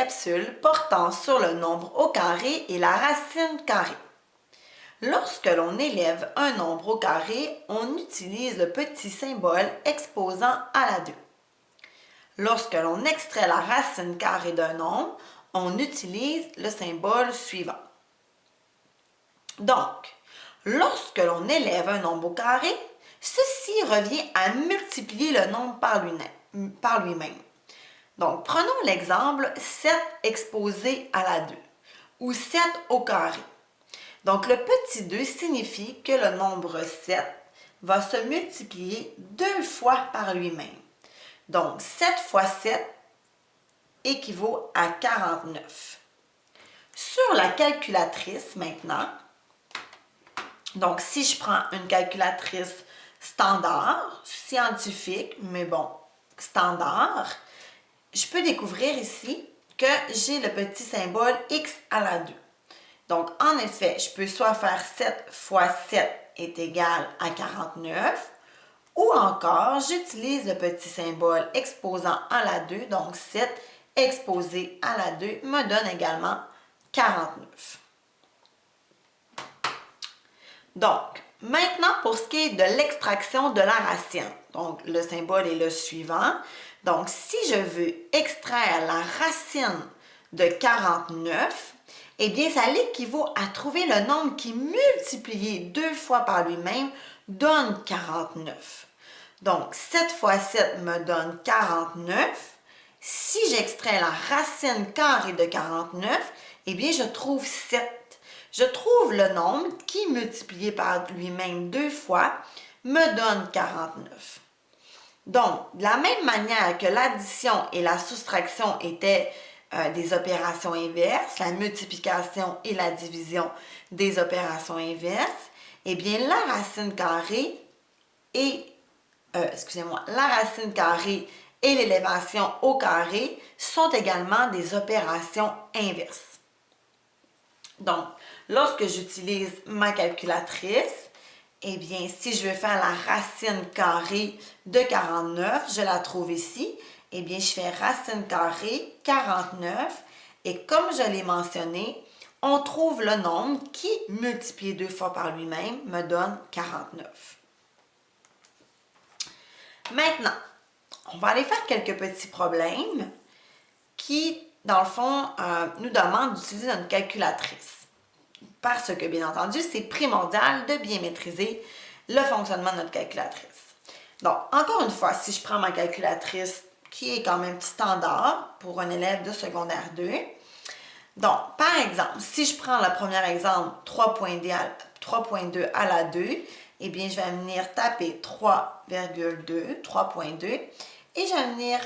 capsule portant sur le nombre au carré et la racine carrée. Lorsque l'on élève un nombre au carré, on utilise le petit symbole exposant à la 2. Lorsque l'on extrait la racine carrée d'un nombre, on utilise le symbole suivant. Donc, lorsque l'on élève un nombre au carré, ceci revient à multiplier le nombre par lui-même. Donc, prenons l'exemple 7 exposé à la 2, ou 7 au carré. Donc, le petit 2 signifie que le nombre 7 va se multiplier 2 fois par lui-même. Donc, 7 fois 7 équivaut à 49. Sur la calculatrice, maintenant, donc si je prends une calculatrice standard, scientifique, mais bon, standard, je peux découvrir ici que j'ai le petit symbole x à la 2. Donc, en effet, je peux soit faire 7 fois 7 est égal à 49, ou encore, j'utilise le petit symbole exposant à la 2, donc 7 exposé à la 2 me donne également 49. Donc, maintenant, pour ce qui est de l'extraction de la racine, donc le symbole est le suivant. Donc, si je veux extraire la racine de 49, eh bien, ça l'équivaut à trouver le nombre qui, multiplié 2 fois par lui-même, donne 49. Donc, 7 fois 7 me donne 49. Si j'extrais la racine carrée de 49, eh bien, je trouve 7. Je trouve le nombre qui, multiplié par lui-même 2 fois, me donne 49. Donc, de la même manière que l'addition et la soustraction étaient des opérations inverses, la multiplication et la division des opérations inverses, eh bien, la racine carrée et l'élévation au carré sont également des opérations inverses. Donc, lorsque j'utilise ma calculatrice, eh bien, si je veux faire la racine carrée de 49, je la trouve ici, eh bien, je fais racine carrée 49, et comme je l'ai mentionné, on trouve le nombre qui, multiplié 2 fois par lui-même, me donne 49. Maintenant, on va aller faire quelques petits problèmes qui, dans le fond, nous demandent d'utiliser notre calculatrice. Parce que, bien entendu, c'est primordial de bien maîtriser le fonctionnement de notre calculatrice. Donc, encore une fois, si je prends ma calculatrice, qui est quand même standard pour un élève de secondaire 2, donc, par exemple, si je prends le premier exemple, 3.2 à la 2, eh bien, je vais venir taper 3,2, 3.2, et je vais venir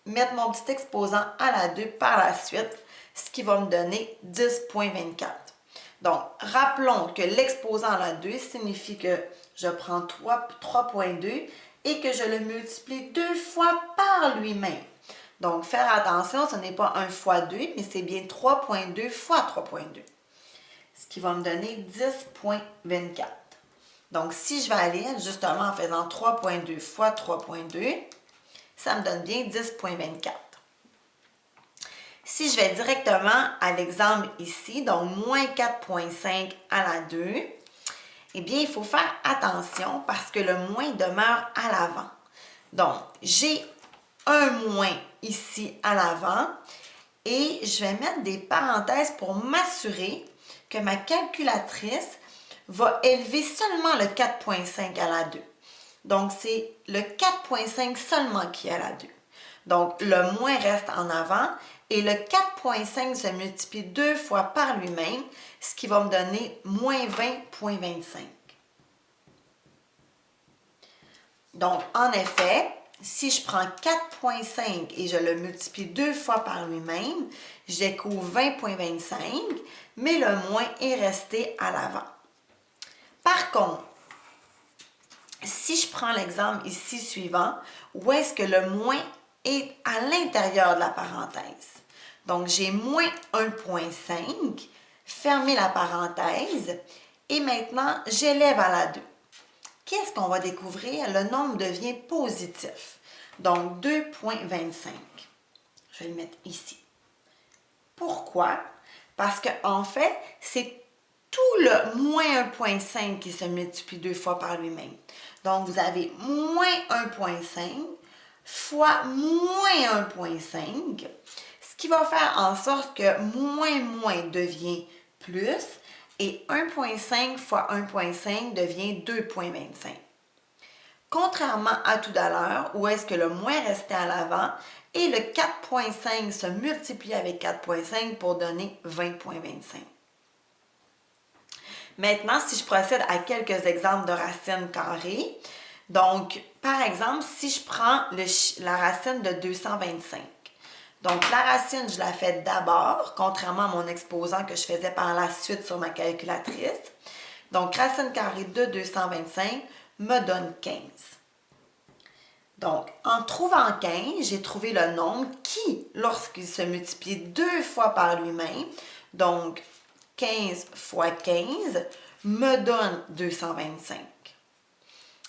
mettre mon petit exposant à la 2 par la suite, ce qui va me donner 10,24. Donc, rappelons que l'exposant à la 2 signifie que je prends 3.2 et que je le multiplie 2 fois par lui-même. Donc, faire attention, ce n'est pas 1 fois 2, mais c'est bien 3.2 fois 3.2. Ce qui va me donner 10,24. Donc, si je vais aller justement en faisant 3.2 fois 3.2, ça me donne bien 10,24. Si je vais directement à l'exemple ici, donc moins 4,5 à la 2, eh bien, il faut faire attention parce que le moins demeure à l'avant. Donc, j'ai un moins ici à l'avant et je vais mettre des parenthèses pour m'assurer que ma calculatrice va élever seulement le 4,5 à la 2. Donc, c'est le 4,5 seulement qui est à la 2. Donc, le moins reste en avant et le 4,5 se multiplie 2 fois par lui-même, ce qui va me donner moins 20,25. Donc, en effet, si je prends 4,5 et je le multiplie 2 fois par lui-même, je découvre 20,25, mais le moins est resté à l'avant. Par contre, si je prends l'exemple ici suivant, où est-ce que le moins est à l'intérieur de la parenthèse? Donc, j'ai moins 1,5, fermez la parenthèse, et maintenant, j'élève à la 2. Qu'est-ce qu'on va découvrir? Le nombre devient positif. Donc, 2,25. Je vais le mettre ici. Pourquoi? Parce que en fait, c'est tout le moins 1,5 qui se multiplie 2 fois par lui-même. Donc, vous avez moins 1,5 fois moins 1,5, ce qui va faire en sorte que moins devient plus et 1,5 fois 1,5 devient 2,25. Contrairement à tout à l'heure, où est-ce que le moins restait à l'avant et le 4,5 se multiplie avec 4,5 pour donner 20,25. Maintenant, si je procède à quelques exemples de racines carrées, donc, par exemple, si je prends la racine de 225, donc la racine, je la fais d'abord, contrairement à mon exposant que je faisais par la suite sur ma calculatrice. Donc, racine carrée de 225 me donne 15. Donc, en trouvant 15, j'ai trouvé le nombre qui, lorsqu'il se multiplie 2 fois par lui-même, donc 15 fois 15, me donne 225.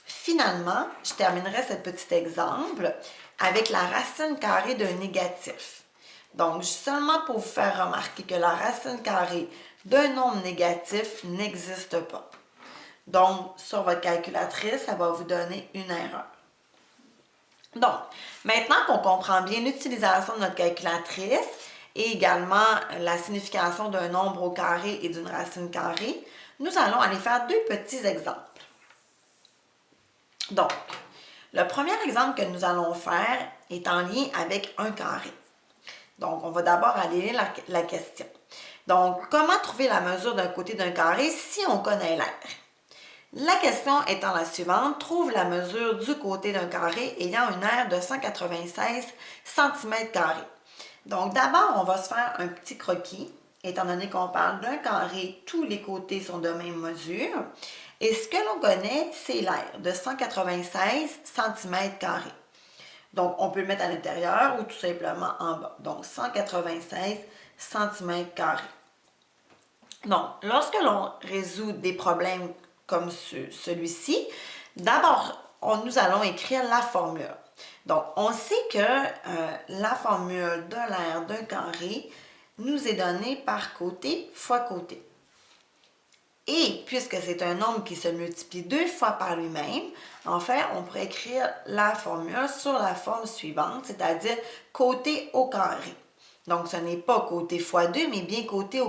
Finalement, je terminerai ce petit exemple avec la racine carrée d'un négatif. Donc, seulement pour vous faire remarquer que la racine carrée d'un nombre négatif n'existe pas. Donc, sur votre calculatrice, ça va vous donner une erreur. Donc, maintenant qu'on comprend bien l'utilisation de notre calculatrice et également la signification d'un nombre au carré et d'une racine carrée, nous allons aller faire deux petits exemples. Donc, le premier exemple que nous allons faire est en lien avec un carré. Donc, on va d'abord aller lire la question. Donc, comment trouver la mesure d'un côté d'un carré si on connaît l'air? La question étant la suivante, trouve la mesure du côté d'un carré ayant une aire de 196 cm². Donc, d'abord, on va se faire un petit croquis, étant donné qu'on parle d'un carré, tous les côtés sont de même mesure. Et ce que l'on connaît, c'est l'aire de 196 cm². Donc, on peut le mettre à l'intérieur ou tout simplement en bas. Donc, 196 cm². Donc, lorsque l'on résout des problèmes comme celui-ci, d'abord, nous allons écrire la formule. Donc, on sait que la formule de l'aire d'un carré nous est donnée par côté fois côté. Et puisque c'est un nombre qui se multiplie 2 fois par lui-même, en fait, on pourrait écrire la formule sur la forme suivante, c'est-à-dire côté au carré. Donc, ce n'est pas côté fois 2, mais bien côté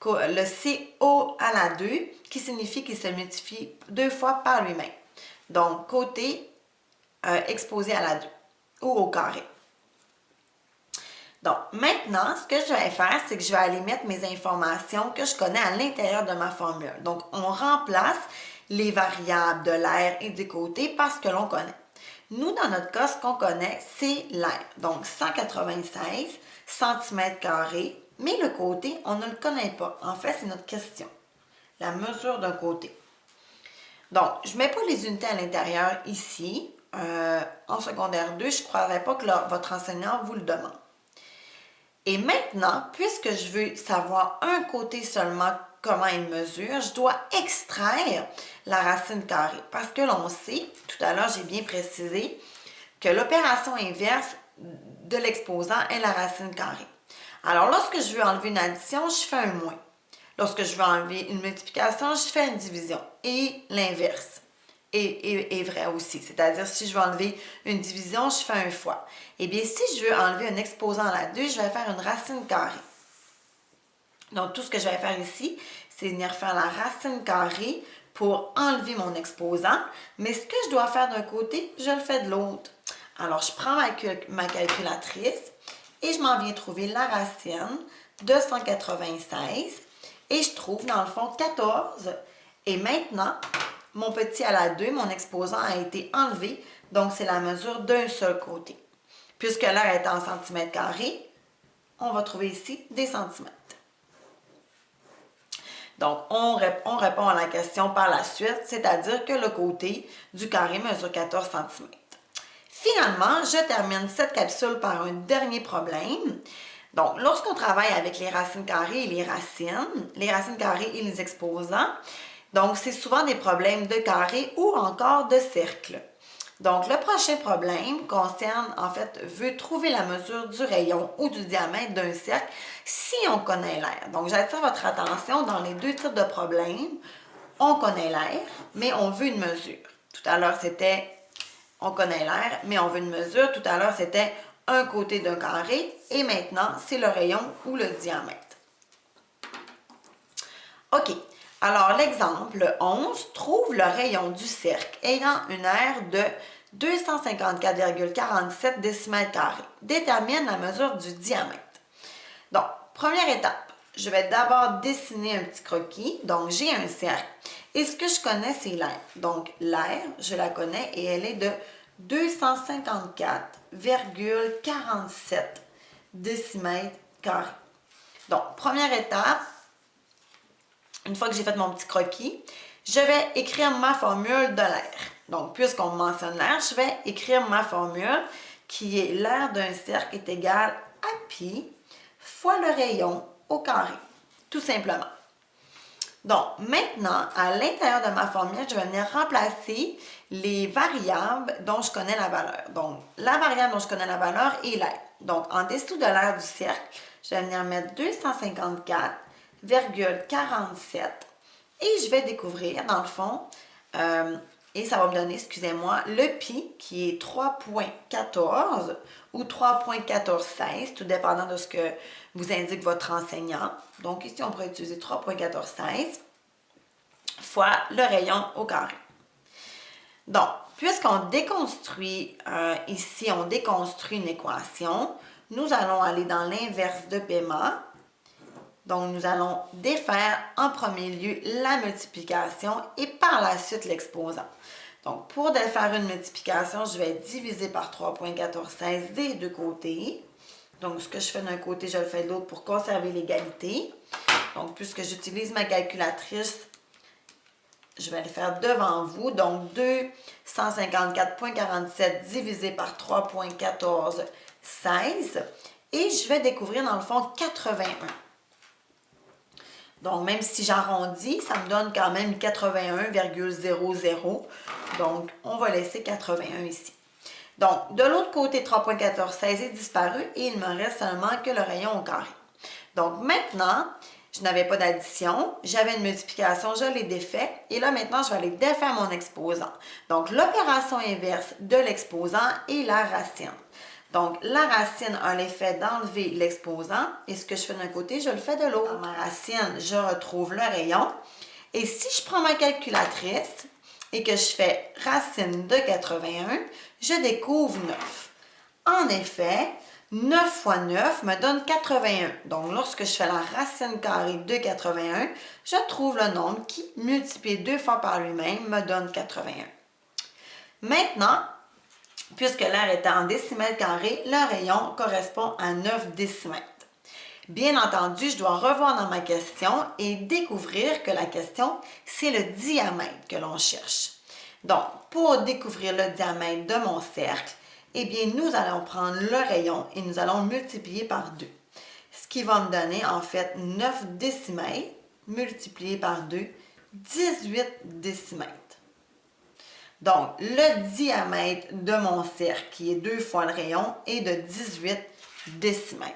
le CO à la 2, qui signifie qu'il se multiplie 2 fois par lui-même. Donc, côté exposé à la 2 ou au carré. Donc, maintenant, ce que je vais faire, c'est que je vais aller mettre mes informations que je connais à l'intérieur de ma formule. Donc, on remplace les variables de l'aire et du côté parce que l'on connaît. Nous, dans notre cas, ce qu'on connaît, c'est l'aire. Donc, 196 cm², mais le côté, on ne le connaît pas. En fait, c'est notre question. La mesure d'un côté. Donc, je ne mets pas les unités à l'intérieur ici. En secondaire 2, je ne croirais pas que votre enseignant vous le demande. Et maintenant, puisque je veux savoir un côté seulement comment il mesure, je dois extraire la racine carrée. Parce que l'on sait, tout à l'heure j'ai bien précisé, que l'opération inverse de l'exposant est la racine carrée. Alors, lorsque je veux enlever une addition, je fais un moins. Lorsque je veux enlever une multiplication, je fais une division. Et l'inverse est vrai aussi. C'est-à-dire, si je veux enlever une division, je fais un fois. Eh bien, si je veux enlever un exposant à la 2, je vais faire une racine carrée. Donc, tout ce que je vais faire ici, c'est venir faire la racine carrée pour enlever mon exposant. Mais ce que je dois faire d'un côté, je le fais de l'autre. Alors, je prends ma calculatrice et je m'en viens trouver la racine de 196 et je trouve dans le fond 14. Et maintenant, mon petit à la 2, mon exposant a été enlevé, donc c'est la mesure d'un seul côté. Puisque l'aire est en centimètres carrés, on va trouver ici des centimètres. Donc, on répond à la question par la suite, c'est-à-dire que le côté du carré mesure 14 cm. Finalement, je termine cette capsule par un dernier problème. Donc, lorsqu'on travaille avec les racines carrées et les racines carrées et les exposants, donc c'est souvent des problèmes de carré ou encore de cercle. Donc, le prochain problème concerne, en fait, veut trouver la mesure du rayon ou du diamètre d'un cercle si on connaît l'air. Donc, j'attire votre attention dans les deux types de problèmes. On connaît l'air, mais on veut une mesure. Tout à l'heure, c'était on connaît l'air, mais on veut une mesure. Tout à l'heure, c'était un côté d'un carré. Et maintenant, c'est le rayon ou le diamètre. OK. Alors, l'exemple 11, trouve le rayon du cercle ayant une aire de 254,47 décimètres carrés. Détermine la mesure du diamètre. Donc, première étape, je vais d'abord dessiner un petit croquis. Donc, j'ai un cercle. Et ce que je connais, c'est l'aire. Donc, l'aire, je la connais et elle est de 254,47 décimètres carrés. Donc, première étape, une fois que j'ai fait mon petit croquis, je vais écrire ma formule de l'aire. Donc, puisqu'on mentionne l'aire, je vais écrire ma formule qui est l'aire d'un cercle est égal à pi fois le rayon au carré, tout simplement. Donc, maintenant, à l'intérieur de ma formule, je vais venir remplacer les variables dont je connais la valeur. Donc, la variable dont je connais la valeur est l'aire. Donc, en dessous de l'aire du cercle, je vais venir mettre 254,47 et je vais découvrir, dans le fond, et ça va me donner, excusez-moi, le pi qui est 3,14 ou 3,1416, tout dépendant de ce que vous indique votre enseignant. Donc ici, on pourrait utiliser 3,1416 fois le rayon au carré. Donc, puisqu'on déconstruit, ici, on déconstruit une équation, nous allons aller dans l'inverse de paiement. Donc, nous allons défaire en premier lieu la multiplication et par la suite l'exposant. Donc, pour défaire une multiplication, je vais diviser par 3,1416 des deux côtés. Donc, ce que je fais d'un côté, je le fais de l'autre pour conserver l'égalité. Donc, puisque j'utilise ma calculatrice, je vais le faire devant vous. Donc, 254,47 divisé par 3,1416. Et je vais découvrir, dans le fond, 81. Donc, même si j'arrondis, ça me donne quand même 81,00. Donc, on va laisser 81 ici. Donc, de l'autre côté, 3,1416 est disparu et il me reste seulement que le rayon au carré. Donc, maintenant, je n'avais pas d'addition, j'avais une multiplication, je l'ai défait. Et là, maintenant, je vais aller défaire mon exposant. Donc, l'opération inverse de l'exposant est la racine. Donc, la racine a l'effet d'enlever l'exposant. Et ce que je fais d'un côté, je le fais de l'autre. Dans ma racine, je retrouve le rayon. Et si je prends ma calculatrice et que je fais racine de 81, je découvre 9. En effet, 9 fois 9 me donne 81. Donc, lorsque je fais la racine carrée de 81, je trouve le nombre qui, multiplié 2 fois par lui-même, me donne 81. Maintenant, puisque l'aire est en décimètres carrés, le rayon correspond à 9 décimètres. Bien entendu, je dois revoir dans ma question et découvrir que la question, c'est le diamètre que l'on cherche. Donc, pour découvrir le diamètre de mon cercle, eh bien, nous allons prendre le rayon et nous allons multiplier par 2. Ce qui va me donner, en fait, 9 décimètres multiplié par 2, 18 décimètres. Donc, le diamètre de mon cercle, qui est 2 fois le rayon, est de 18 décimètres.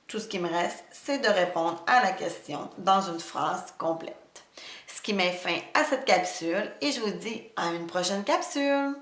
Tout ce qui me reste, c'est de répondre à la question dans une phrase complète. Ce qui met fin à cette capsule et je vous dis à une prochaine capsule.